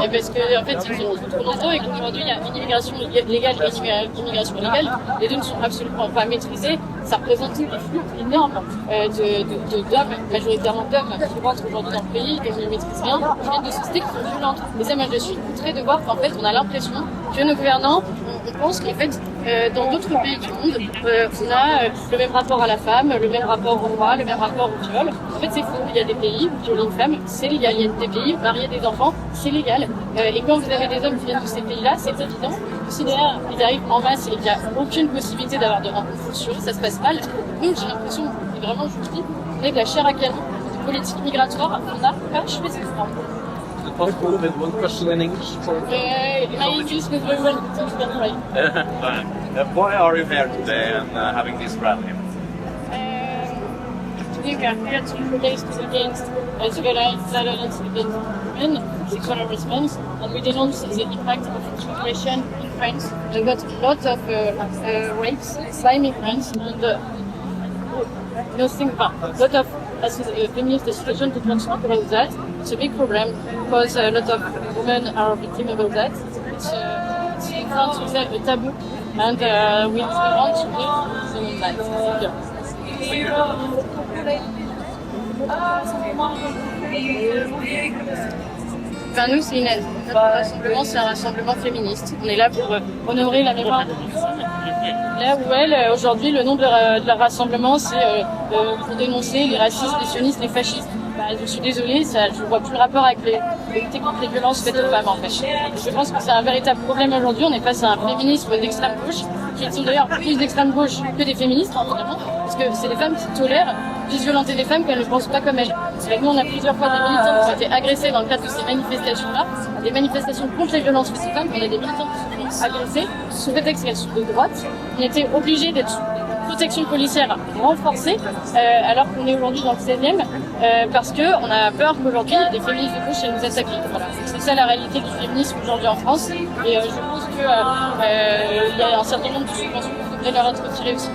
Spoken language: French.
Et parce que en fait, ils sont trop nombreux et qu'aujourd'hui, il y a une immigration légale et une immigration illégale. Les deux ne sont absolument pas maîtrisés. Ça représente des flux énormes d'hommes, majoritairement d'hommes, qui rentrent aujourd'hui dans le pays et qui ne maîtrisent rien, qui viennent de sociétés qui sont violentes. Et ça, moi, je suis outrée de voir qu'en fait, on a l'impression que nos gouvernants, on pense qu'en fait, dans d'autres pays du monde, on a le même rapport à la femme, le même rapport au roi, le même rapport au viol. En fait, c'est faux. Il y a des pays où violer une femme, c'est légal. Il y a des pays où marier des enfants, c'est légal. Et quand vous avez des hommes qui viennent de ces pays-là, c'est évident. Si derrière, ils arrivent en masse et qu'il n'y a aucune possibilité d'avoir de rencontres sur eux, ça se passe mal. Nous, j'ai l'impression, et vraiment, je vous dis, on est de la chair à canon, de politique migratoire, on n'a pas choisi. Possible with one question in English? My English is very well, right? Why are you here today and having this rally? Today we are here to protest against the violence against women, sexual harassment, and we denounce the impact of immigration in France. We got a lot of rapes by migrants and nothing, a lot of feminist associations to talk about that. It's a big problem because a lot of women are victims about that. It's in France a taboo, and we want to live that. Enfin, nous, c'est une aide. Notre rassemblement, c'est un rassemblement féministe. On est là pour honorer la mémoire de personnes. Là où elle, aujourd'hui, le nom de leur rassemblement, c'est pour dénoncer les racistes, les sionistes, les fascistes. Je suis désolée, je vois plus le rapport avec les lutter contre les violences faites aux femmes, en fait. Je pense que c'est un véritable problème aujourd'hui. On est face à un féminisme d'extrême gauche, qui sont d'ailleurs plus d'extrême gauche que des féministes, finalement, parce que c'est des femmes qui tolèrent violenter des femmes qu'elles ne pensent pas comme elles. Et nous, on a plusieurs fois des militants qui ont été agressés dans le cadre de ces manifestations-là, des manifestations contre les violences faites aux femmes. On a des militants qui sont agressés sous prétexte qu'elles sont de droite. On était obligés d'être sous protection policière renforcée, alors qu'on est aujourd'hui dans le 16e, parce qu'on a peur qu'aujourd'hui, des féministes de gauche nous attaquent. Voilà. C'est ça la réalité du féminisme aujourd'hui en France. Et je pense qu'il y a un certain nombre de subventions qui devraient leur être retirées aussi.